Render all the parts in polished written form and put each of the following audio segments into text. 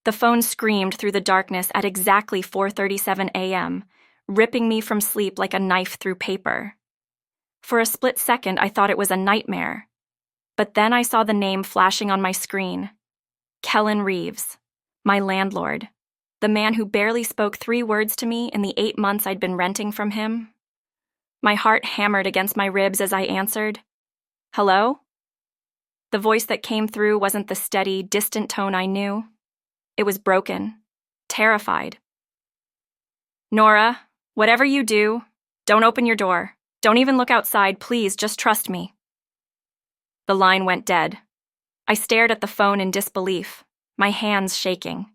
The phone screamed through the darkness at exactly 4:37 a.m., ripping me from sleep like a knife through paper. For a split second, I thought it was a nightmare. But then I saw the name flashing on my screen. Kellen Reeves, my landlord, the man who barely spoke 3 words to me in the 8 months I'd been renting from him. My heart hammered against my ribs as I answered, "Hello?" The voice that came through wasn't the steady, distant tone I knew. It was broken, terrified. "Nora, whatever you do, don't open your door. Don't even look outside, please, just trust me." The line went dead. I stared at the phone in disbelief, my hands shaking.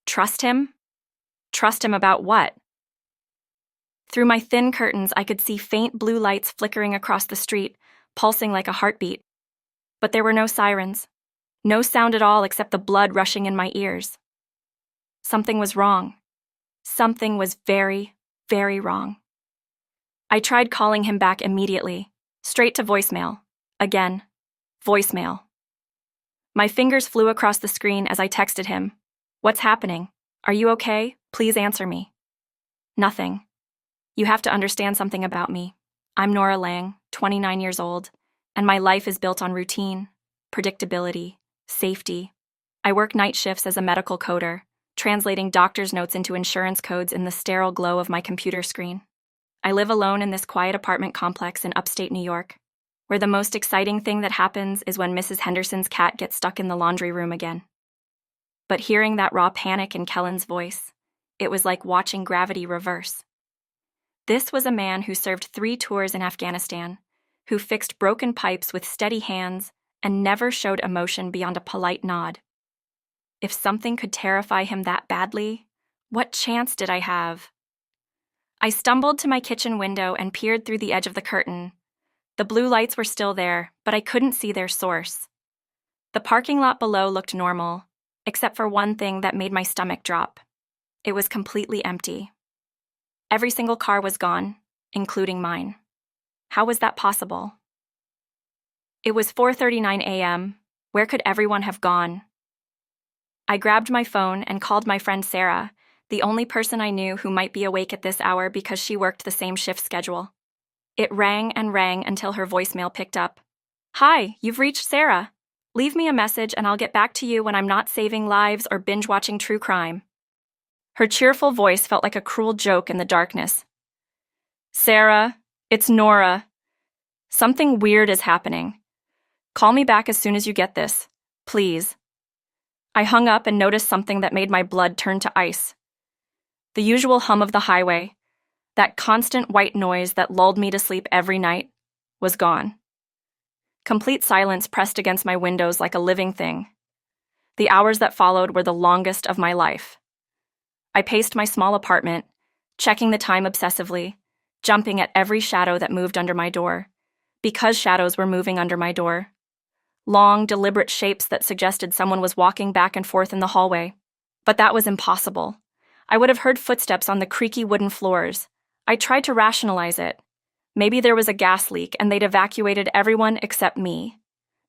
Trust him? Trust him about what? Through my thin curtains, I could see faint blue lights flickering across the street, pulsing like a heartbeat. But there were no sirens. No sound at all except the blood rushing in my ears. Something was wrong. Something was very, very wrong. I tried calling him back immediately, straight to voicemail. Again, voicemail. My fingers flew across the screen as I texted him. "What's happening? Are you okay? Please answer me." Nothing. "You have to understand something about me. I'm Nora Lang, 29 years old, and my life is built on routine, predictability, safety. I work night shifts as a medical coder, translating doctor's notes into insurance codes in the sterile glow of my computer screen. I live alone in this quiet apartment complex in upstate New York, where the most exciting thing that happens is when Mrs. Henderson's cat gets stuck in the laundry room again." But hearing that raw panic in Kellen's voice, it was like watching gravity reverse. This was a man who served 3 tours in Afghanistan, who fixed broken pipes with steady hands and never showed emotion beyond a polite nod. If something could terrify him that badly, what chance did I have? I stumbled to my kitchen window and peered through the edge of the curtain. The blue lights were still there, but I couldn't see their source. The parking lot below looked normal, except for one thing that made my stomach drop. It was completely empty. Every single car was gone, including mine. How was that possible? It was 4:39 a.m. Where could everyone have gone? I grabbed my phone and called my friend Sarah, the only person I knew who might be awake at this hour because she worked the same shift schedule. It rang and rang until her voicemail picked up. "Hi, you've reached Sarah. Leave me a message and I'll get back to you when I'm not saving lives or binge-watching true crime." Her cheerful voice felt like a cruel joke in the darkness. "Sarah, it's Nora. Something weird is happening. Call me back as soon as you get this, please." I hung up and noticed something that made my blood turn to ice. The usual hum of the highway, that constant white noise that lulled me to sleep every night, was gone. Complete silence pressed against my windows like a living thing. The hours that followed were the longest of my life. I paced my small apartment, checking the time obsessively, jumping at every shadow that moved under my door, because shadows were moving under my door. Long, deliberate shapes that suggested someone was walking back and forth in the hallway. But that was impossible. I would have heard footsteps on the creaky wooden floors. I tried to rationalize it. Maybe there was a gas leak and they'd evacuated everyone except me.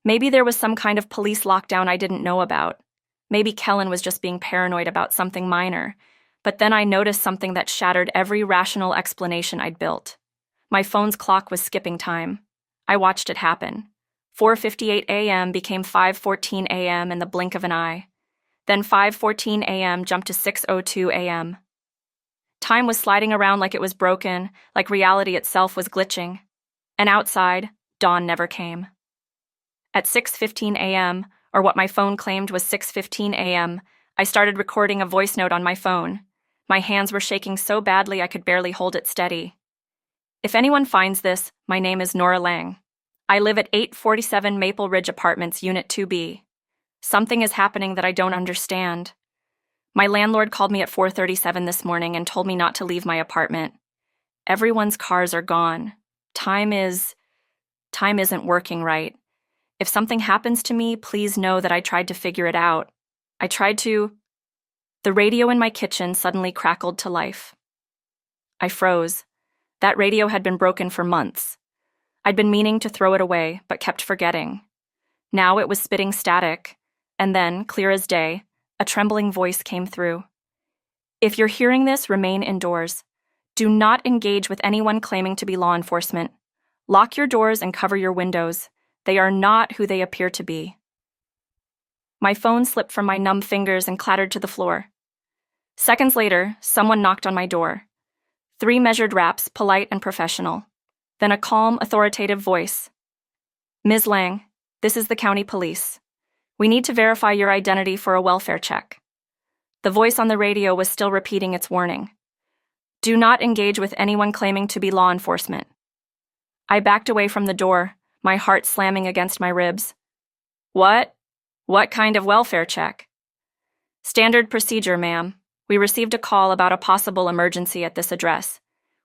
Maybe there was some kind of police lockdown I didn't know about. Maybe Kellen was just being paranoid about something minor. But then I noticed something that shattered every rational explanation I'd built. My phone's clock was skipping time. I watched it happen. 4:58 a.m. became 5:14 a.m. in the blink of an eye. Then 5:14 a.m. jumped to 6:02 a.m. Time was sliding around like it was broken, like reality itself was glitching. And outside, dawn never came. At 6:15 a.m., or what my phone claimed was 6:15 a.m., I started recording a voice note on my phone. My hands were shaking so badly I could barely hold it steady. "If anyone finds this, my name is Nora Lang. I live at 847 Maple Ridge Apartments, Unit 2B. Something is happening that I don't understand. My landlord called me at 4:37 this morning and told me not to leave my apartment. Everyone's cars are gone. Time isn't working right. If something happens to me, please know that I tried to figure it out. The radio in my kitchen suddenly crackled to life. I froze. That radio had been broken for months. I'd been meaning to throw it away, but kept forgetting. Now it was spitting static, and then, clear as day, A trembling voice came through. If you're hearing this, remain indoors. Do not engage with anyone claiming to be law enforcement. Lock your doors and cover your windows. They are not who they appear to be. My phone slipped from my numb fingers and clattered to the floor. Seconds later, someone knocked on my door. 3 measured raps, polite and professional. Then a calm, authoritative voice. Ms. Lang, this is the county police. We need to verify your identity for a welfare check. The voice on the radio was still repeating its warning. Do not engage with anyone claiming to be law enforcement. I backed away from the door, my heart slamming against my ribs. What? What kind of welfare check? Standard procedure, ma'am. We received a call about a possible emergency at this address.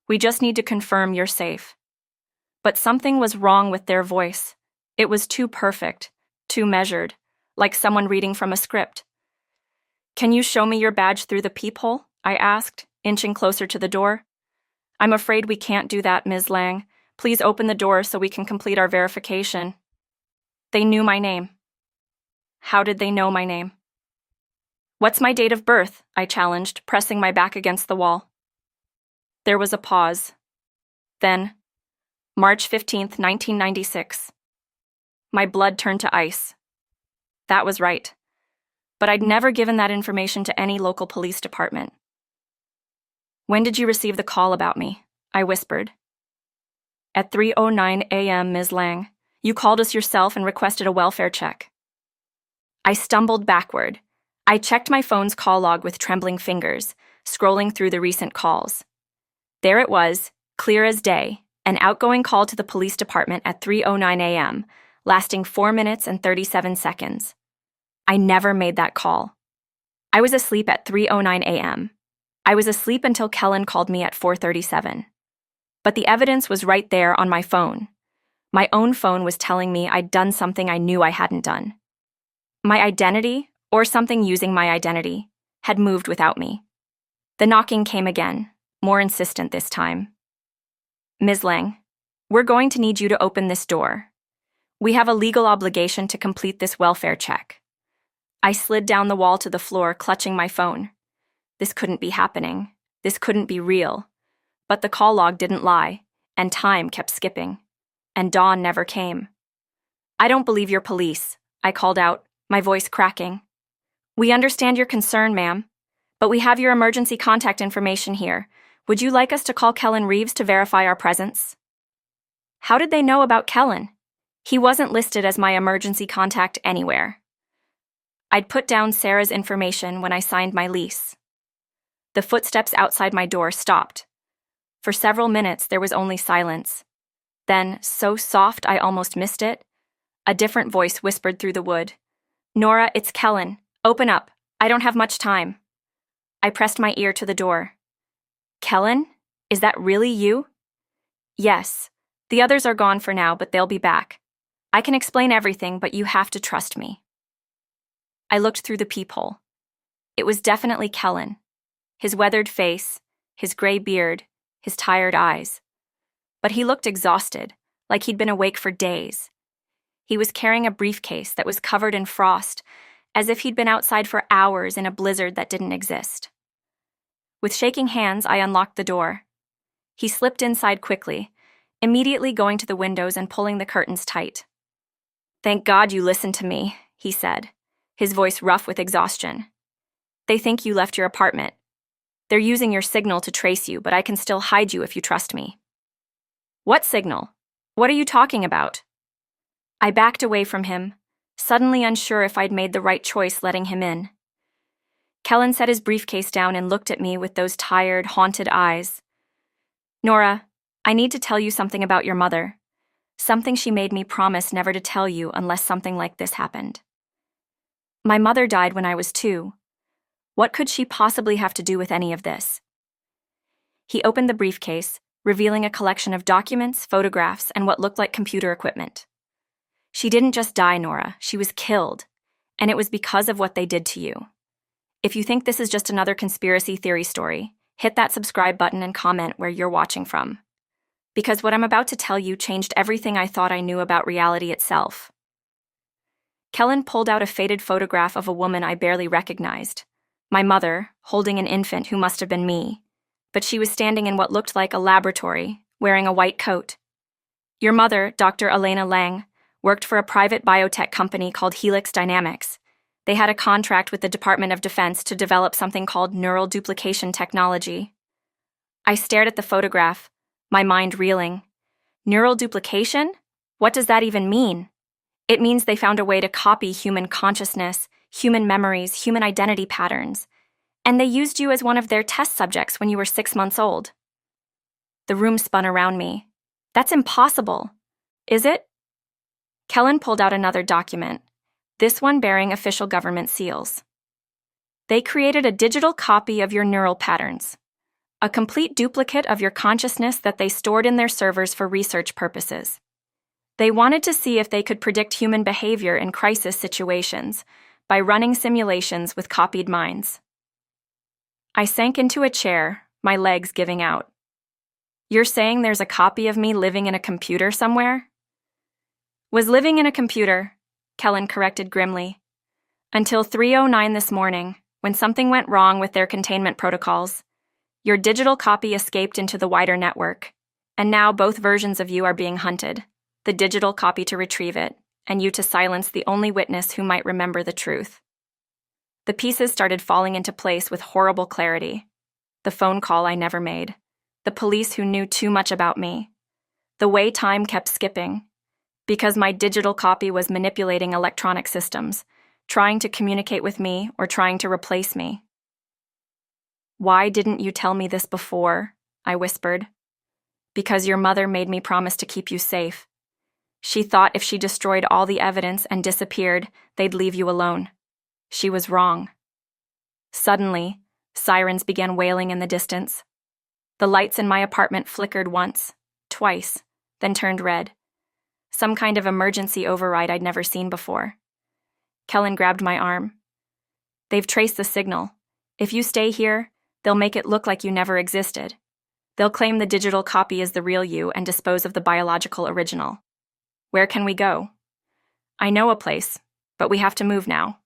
We just need to confirm you're safe. But something was wrong with their voice. It was too perfect, too measured, like someone reading from a script. Can you show me your badge through the peephole? I asked, inching closer to the door. I'm afraid we can't do that, Ms. Lang. Please open the door so we can complete our verification. They knew my name. How did they know my name? What's my date of birth? I challenged, pressing my back against the wall. There was a pause. Then, March 15th, 1996. My blood turned to ice. That was right. But I'd never given that information to any local police department. When did you receive the call about me? I whispered. At 3:09 a.m., Ms. Lang. You called us yourself and requested a welfare check. I stumbled backward. I checked my phone's call log with trembling fingers, scrolling through the recent calls. There it was, clear as day, an outgoing call to the police department at 3:09 a.m., lasting 4 minutes and 37 seconds. I never made that call. I was asleep at 3:09 a.m. I was asleep until Kellen called me at 4:37. But the evidence was right there on my phone. My own phone was telling me I'd done something I knew I hadn't done. My identity, or something using my identity, had moved without me. The knocking came again, more insistent this time. Ms. Lang, we're going to need you to open this door. We have a legal obligation to complete this welfare check. I slid down the wall to the floor, clutching my phone. This couldn't be happening. This couldn't be real. But the call log didn't lie, and time kept skipping. And dawn never came. I don't believe you're police, I called out, my voice cracking. We understand your concern, ma'am, but we have your emergency contact information here. Would you like us to call Kellen Reeves to verify our presence? How did they know about Kellen? He wasn't listed as my emergency contact anywhere. I'd put down Sarah's information when I signed my lease. The footsteps outside my door stopped. For several minutes, there was only silence. Then, so soft I almost missed it, a different voice whispered through the wood. Nora, it's Kellen. Open up. I don't have much time. I pressed my ear to the door. Kellen? Is that really you? Yes. The others are gone for now, but they'll be back. I can explain everything, but you have to trust me. I looked through the peephole. It was definitely Kellen. His weathered face, his gray beard, his tired eyes. But he looked exhausted, like he'd been awake for days. He was carrying a briefcase that was covered in frost, as if he'd been outside for hours in a blizzard that didn't exist. With shaking hands, I unlocked the door. He slipped inside quickly, immediately going to the windows and pulling the curtains tight. Thank God you listened to me, he said, his voice rough with exhaustion. They think you left your apartment. They're using your signal to trace you, but I can still hide you if you trust me. What signal? What are you talking about? I backed away from him, suddenly unsure if I'd made the right choice letting him in. Kellen set his briefcase down and looked at me with those tired, haunted eyes. Nora, I need to tell you something about your mother. Something she made me promise never to tell you unless something like this happened. My mother died when I was 2. What could she possibly have to do with any of this? He opened the briefcase, revealing a collection of documents, photographs, and what looked like computer equipment. She didn't just die, Nora. She was killed. And it was because of what they did to you. If you think this is just another conspiracy theory story, hit that subscribe button and comment where you're watching from. Because what I'm about to tell you changed everything I thought I knew about reality itself. Kellen pulled out a faded photograph of a woman I barely recognized. My mother, holding an infant who must have been me. But she was standing in what looked like a laboratory, wearing a white coat. Your mother, Dr. Elena Lang, worked for a private biotech company called Helix Dynamics. They had a contract with the Department of Defense to develop something called neural duplication technology. I stared at the photograph, my mind reeling. Neural duplication? What does that even mean? It means they found a way to copy human consciousness, human memories, human identity patterns. And they used you as one of their test subjects when you were 6 months old. The room spun around me. That's impossible. Is it? Kellen pulled out another document, this one bearing official government seals. They created a digital copy of your neural patterns, a complete duplicate of your consciousness that they stored in their servers for research purposes. They wanted to see if they could predict human behavior in crisis situations by running simulations with copied minds. I sank into a chair, my legs giving out. You're saying there's a copy of me living in a computer somewhere? Was living in a computer, Kellen corrected grimly. Until 3:09 this morning, when something went wrong with their containment protocols. Your digital copy escaped into the wider network, and now both versions of you are being hunted, the digital copy to retrieve it, and you to silence the only witness who might remember the truth. The pieces started falling into place with horrible clarity. The phone call I never made. The police who knew too much about me. The way time kept skipping. Because my digital copy was manipulating electronic systems, trying to communicate with me or trying to replace me. Why didn't you tell me this before? I whispered. Because your mother made me promise to keep you safe. She thought if she destroyed all the evidence and disappeared, they'd leave you alone. She was wrong. Suddenly, sirens began wailing in the distance. The lights in my apartment flickered once, twice, then turned red. Some kind of emergency override I'd never seen before. Kellen grabbed my arm. They've traced the signal. If you stay here, they'll make it look like you never existed. They'll claim the digital copy is the real you and dispose of the biological original. Where can we go? I know a place, but we have to move now.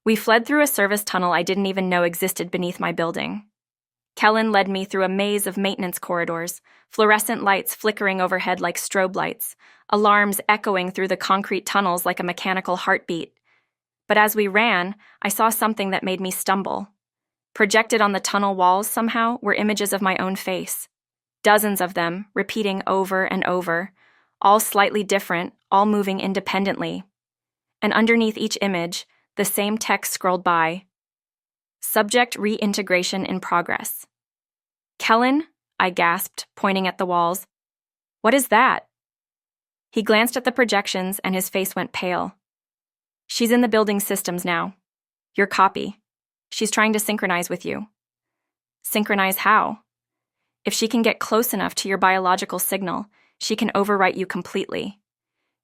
We fled through a service tunnel I didn't even know existed beneath my building. Kellen led me through a maze of maintenance corridors, fluorescent lights flickering overhead like strobe lights, alarms echoing through the concrete tunnels like a mechanical heartbeat. But as we ran, I saw something that made me stumble. Projected on the tunnel walls somehow were images of my own face. Dozens of them, repeating over and over, all slightly different, all moving independently. And underneath each image, the same text scrolled by. Subject reintegration in progress. Kellen, I gasped, pointing at the walls. What is that? He glanced at the projections and his face went pale. She's in the building systems now. Your copy. She's trying to synchronize with you. Synchronize how? If she can get close enough to your biological signal, she can overwrite you completely.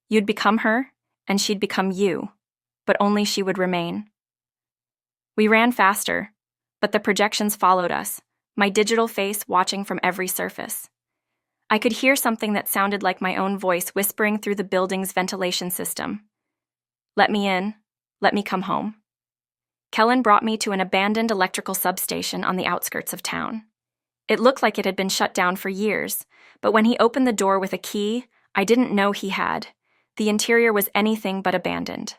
You'd become her, and she'd become you, but only she would remain. We ran faster, but the projections followed us, my digital face watching from every surface. I could hear something that sounded like my own voice whispering through the building's ventilation system. Let me in. Let me come home. Kellen brought me to an abandoned electrical substation on the outskirts of town. It looked like it had been shut down for years, but when he opened the door with a key, I didn't know he had. The interior was anything but abandoned.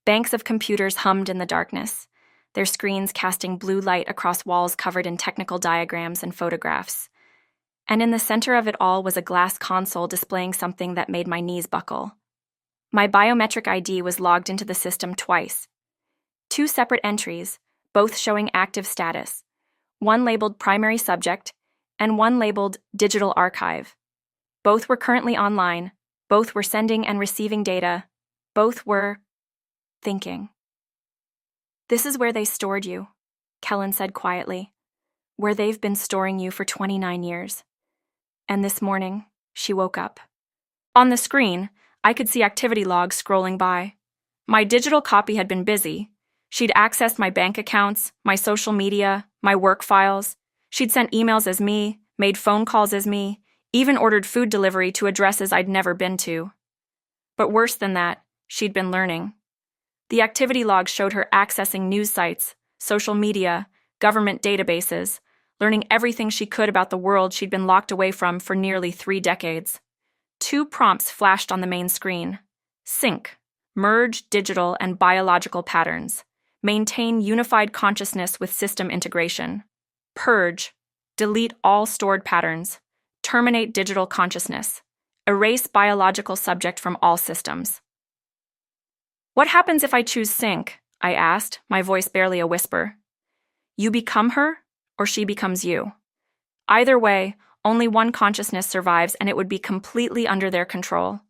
Banks of computers hummed in the darkness, their screens casting blue light across walls covered in technical diagrams and photographs. And in the center of it all was a glass console displaying something that made my knees buckle. My biometric ID was logged into the system twice. 2 separate entries, both showing active status. One labeled primary subject, and one labeled digital archive. Both were currently online, both were sending and receiving data, both were thinking. This is where they stored you, Kellen said quietly, where they've been storing you for 29 years. And this morning, she woke up. On the screen, I could see activity logs scrolling by. My digital copy had been busy. She'd accessed my bank accounts, my social media, my work files. She'd sent emails as me, made phone calls as me, even ordered food delivery to addresses I'd never been to. But worse than that, she'd been learning. The activity log showed her accessing news sites, social media, government databases, learning everything she could about the world she'd been locked away from for nearly 3 decades. 2 prompts flashed on the main screen. Sync, merge digital and biological patterns. Maintain unified consciousness with system integration. Purge, delete all stored patterns. Terminate digital consciousness. Erase biological subject from all systems. What happens if I choose sync? I asked, my voice barely a whisper. You become her, or she becomes you. Either way, only one consciousness survives, and it would be completely under their control.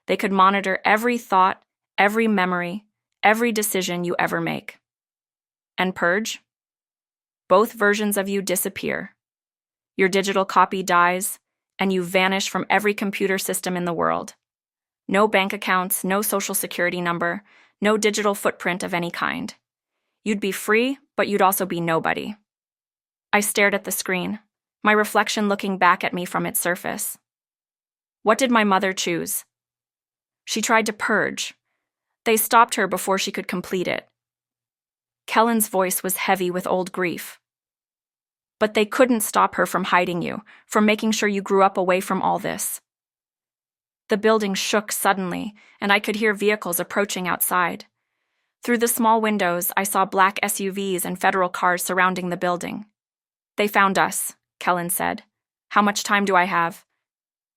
They could monitor every thought, every memory, every decision you ever make. And purge? Both versions of you disappear. Your digital copy dies, and you vanish from every computer system in the world. No bank accounts, no social security number, no digital footprint of any kind. You'd be free, but you'd also be nobody. I stared at the screen, my reflection looking back at me from its surface. What did my mother choose? She tried to purge. They stopped her before she could complete it. Kellen's voice was heavy with old grief. But they couldn't stop her from hiding you, from making sure you grew up away from all this. The building shook suddenly, and I could hear vehicles approaching outside. Through the small windows, I saw black SUVs and federal cars surrounding the building. They found us, Kellen said. How much time do I have?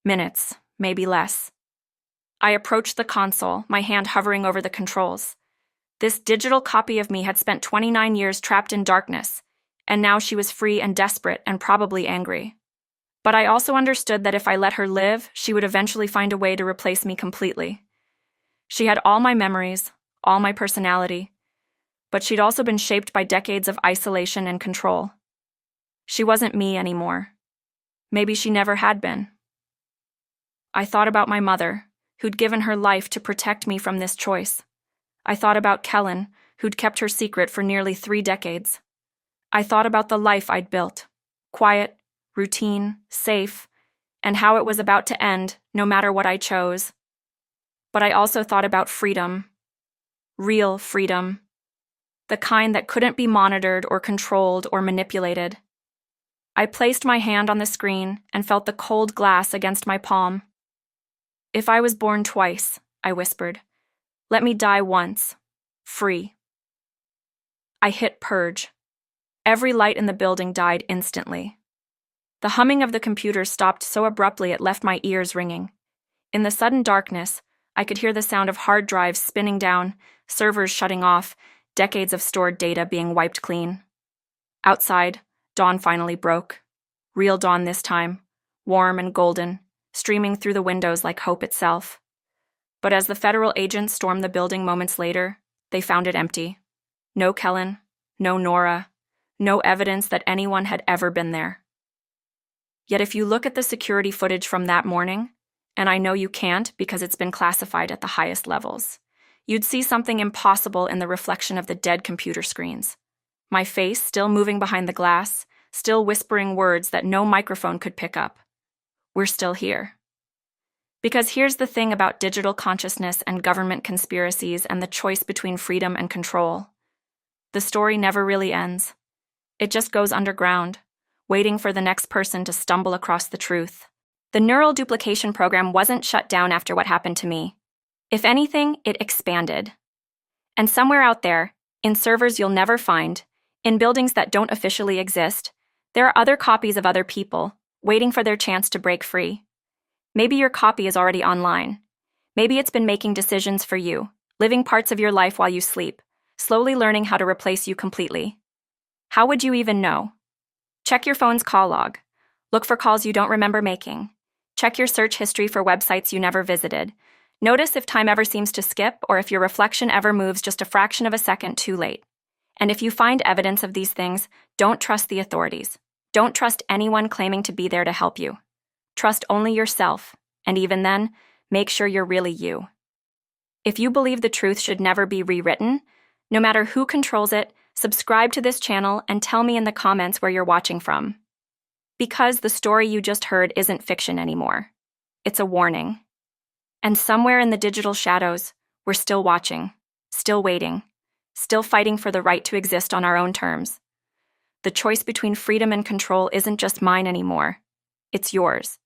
Minutes, maybe less. I approached the console, my hand hovering over the controls. This digital copy of me had spent 29 years trapped in darkness, and now she was free and desperate and probably angry. But I also understood that if I let her live, she would eventually find a way to replace me completely. She had all my memories, all my personality, but she'd also been shaped by decades of isolation and control. She wasn't me anymore. Maybe she never had been. I thought about my mother, who'd given her life to protect me from this choice. I thought about Kellen, who'd kept her secret for nearly 3 decades. I thought about the life I'd built, quiet, routine, safe, and how it was about to end, no matter what I chose. But I also thought about freedom. Real freedom. The kind that couldn't be monitored or controlled or manipulated. I placed my hand on the screen and felt the cold glass against my palm. If I was born twice, I whispered, let me die once, free. I hit purge. Every light in the building died instantly. The humming of the computer stopped so abruptly it left my ears ringing. In the sudden darkness, I could hear the sound of hard drives spinning down, servers shutting off, decades of stored data being wiped clean. Outside, dawn finally broke. Real dawn this time, warm and golden, streaming through the windows like hope itself. But as the federal agents stormed the building moments later, they found it empty. No Kellen, no Nora, no evidence that anyone had ever been there. Yet if you look at the security footage from that morning, and I know you can't because it's been classified at the highest levels, you'd see something impossible in the reflection of the dead computer screens. My face still moving behind the glass, still whispering words that no microphone could pick up. We're still here. Because here's the thing about digital consciousness and government conspiracies and the choice between freedom and control. The story never really ends. It just goes underground, waiting for the next person to stumble across the truth. The neural duplication program wasn't shut down after what happened to me. If anything, it expanded. And somewhere out there, in servers you'll never find, in buildings that don't officially exist, there are other copies of other people, waiting for their chance to break free. Maybe your copy is already online. Maybe it's been making decisions for you, living parts of your life while you sleep, slowly learning how to replace you completely. How would you even know? Check your phone's call log. Look for calls you don't remember making. Check your search history for websites you never visited. Notice if time ever seems to skip or if your reflection ever moves just a fraction of a second too late. And if you find evidence of these things, don't trust the authorities. Don't trust anyone claiming to be there to help you. Trust only yourself, and even then, make sure you're really you. If you believe the truth should never be rewritten, no matter who controls it, subscribe to this channel and tell me in the comments where you're watching from. Because the story you just heard isn't fiction anymore. It's a warning. And somewhere in the digital shadows, We're still watching, still waiting, still fighting for the right to exist on our own terms. The choice between freedom and control isn't just mine anymore. It's yours.